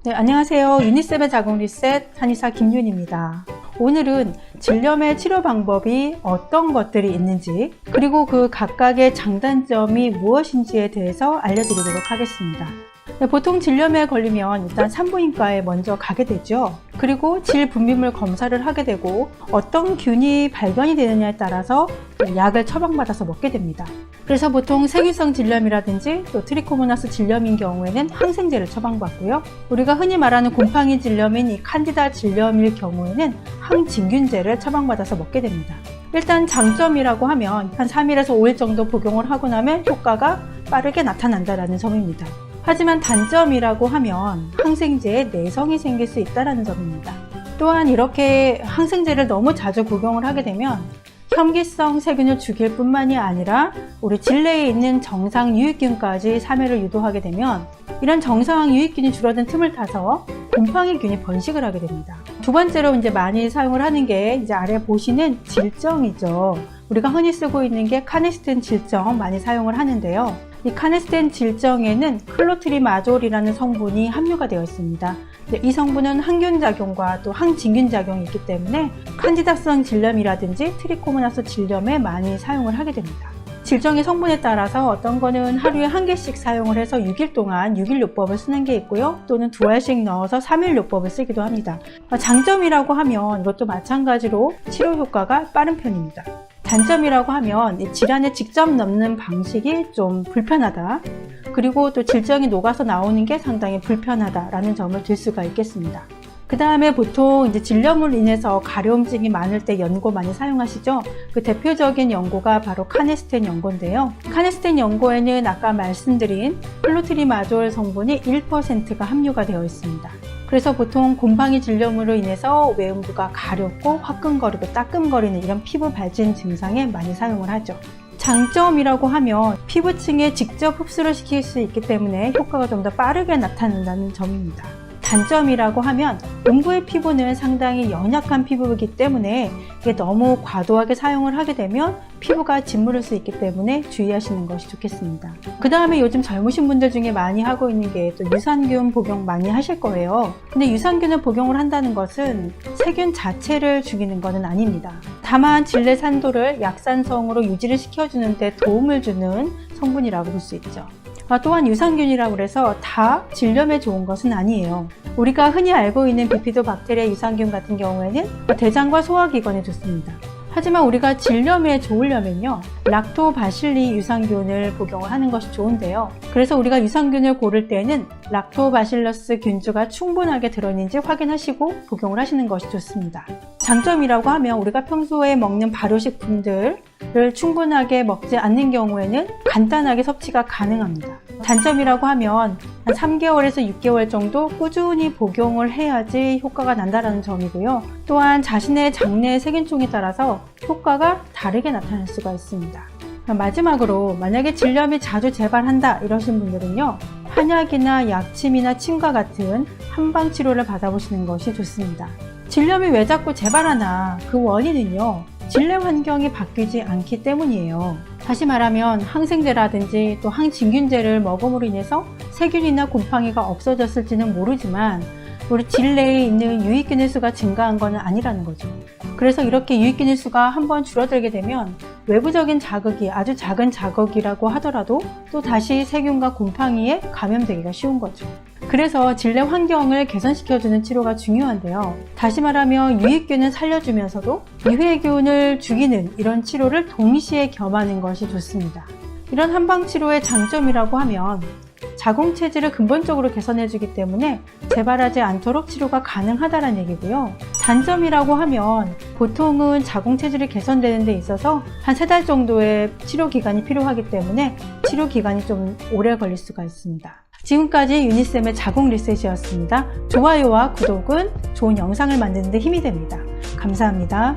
네, 안녕하세요. 유니쌤의 자궁 리셋 한의사 김윤입니다. 오늘은 질염의 치료 방법이 어떤 것들이 있는지, 그리고 그 각각의 장단점이 무엇인지에 대해서 알려드리도록 하겠습니다. 네, 보통 질염에 걸리면 일단 산부인과에 먼저 가게 되죠. 그리고 질 분비물 검사를 하게 되고 어떤 균이 발견이 되느냐에 따라서 약을 처방받아서 먹게 됩니다. 그래서 보통 세균성 질염이라든지 또 트리코모나스 질염인 경우에는 항생제를 처방받고요. 우리가 흔히 말하는 곰팡이 질염인 이 칸디다 질염일 경우에는 항진균제를 처방받아서 먹게 됩니다. 일단 장점이라고 하면 한 3일에서 5일 정도 복용을 하고 나면 효과가 빠르게 나타난다는 점입니다. 하지만 단점이라고 하면 항생제에 내성이 생길 수 있다는 점입니다. 또한 이렇게 항생제를 너무 자주 복용을 하게 되면 혐기성 세균을 죽일 뿐만이 아니라 우리 질내에 있는 정상 유익균까지 사멸을 유도하게 되면 이런 정상 유익균이 줄어든 틈을 타서 곰팡이균이 번식을 하게 됩니다. 두 번째로 이제 많이 사용을 하는 게 이제 아래 보시는 질정이죠. 우리가 흔히 쓰고 있는 게 카네스텐 질정 많이 사용을 하는데요. 이 카네스텐 질정에는 클로트리마졸이라는 성분이 함유가 되어 있습니다. 이 성분은 항균작용과 또 항진균작용이 있기 때문에 칸디다성 질염이라든지 트리코모나스 질염에 많이 사용을 하게 됩니다. 질정의 성분에 따라서 어떤 거는 하루에 1개씩 사용을 해서 6일 동안 6일요법을 쓰는 게 있고요. 또는 2알씩 넣어서 3일요법을 쓰기도 합니다. 장점이라고 하면 이것도 마찬가지로 치료 효과가 빠른 편입니다. 단점이라고 하면 이 질환에 직접 넣는 방식이 좀 불편하다. 그리고 또 질정이 녹아서 나오는 게 상당히 불편하다라는 점을 들 수가 있겠습니다. 그 다음에 보통 이제 질염으로 인해서 가려움증이 많을 때 연고 많이 사용하시죠? 그 대표적인 연고가 바로 카네스텐 연고인데요. 카네스텐 연고에는 아까 말씀드린 클로트리마졸 성분이 1%가 함유가 되어 있습니다. 그래서 보통 곰팡이 질염으로 인해서 외음부가 가렵고 화끈거리고 따끔거리는 이런 피부 발진 증상에 많이 사용을 하죠. 장점이라고 하면 피부층에 직접 흡수를 시킬 수 있기 때문에 효과가 좀 더 빠르게 나타난다는 점입니다. 단점이라고 하면 음부의 피부는 상당히 연약한 피부이기 때문에 이게 너무 과도하게 사용을 하게 되면 피부가 짓무를 수 있기 때문에 주의하시는 것이 좋겠습니다. 그 다음에 요즘 젊으신 분들 중에 많이 하고 있는 게 또 유산균 복용 많이 하실 거예요. 근데 유산균을 복용을 한다는 것은 세균 자체를 죽이는 것은 아닙니다. 다만 질내 산도를 약산성으로 유지를 시켜주는 데 도움을 주는 성분이라고 볼 수 있죠. 또한 유산균이라고 해서 다 질염에 좋은 것은 아니에요. 우리가 흔히 알고 있는 비피도박테리아 유산균 같은 경우에는 대장과 소화기관에 좋습니다. 하지만 우리가 질염에 좋으려면요, 락토바실리 유산균을 복용을 하는 것이 좋은데요. 그래서 우리가 유산균을 고를 때는 락토바실러스 균주가 충분하게 들어있는지 확인하시고 복용을 하시는 것이 좋습니다. 장점이라고 하면 우리가 평소에 먹는 발효식품들을 충분하게 먹지 않는 경우에는 간단하게 섭취가 가능합니다. 단점이라고 하면 한 3개월에서 6개월 정도 꾸준히 복용을 해야지 효과가 난다는 점이고요. 또한 자신의 장내 세균총에 따라서 효과가 다르게 나타날 수가 있습니다. 마지막으로 만약에 질염이 자주 재발한다 이러신 분들은요, 한약이나 약침이나 침과 같은 한방 치료를 받아보시는 것이 좋습니다. 질염이 왜 자꾸 재발하나, 그 원인은요, 질내 환경이 바뀌지 않기 때문이에요. 다시 말하면 항생제라든지 또 항진균제를 먹음으로 인해서 세균이나 곰팡이가 없어졌을지는 모르지만 우리 질내에 있는 유익균의 수가 증가한 것은 아니라는 거죠. 그래서 이렇게 유익균의 수가 한번 줄어들게 되면 외부적인 자극이 아주 작은 자극이라고 하더라도 또 다시 세균과 곰팡이에 감염되기가 쉬운 거죠. 그래서 질내 환경을 개선시켜주는 치료가 중요한데요. 다시 말하면 유익균을 살려주면서도 유해균을 죽이는 이런 치료를 동시에 겸하는 것이 좋습니다. 이런 한방치료의 장점이라고 하면 자궁체질을 근본적으로 개선해주기 때문에 재발하지 않도록 치료가 가능하다는 얘기고요. 단점이라고 하면 보통은 자궁체질이 개선되는 데 있어서 한 3달 정도의 치료 기간이 필요하기 때문에 치료 기간이 좀 오래 걸릴 수가 있습니다. 지금까지 유니쌤의 자궁 리셋이었습니다. 좋아요와 구독은 좋은 영상을 만드는 데 힘이 됩니다. 감사합니다.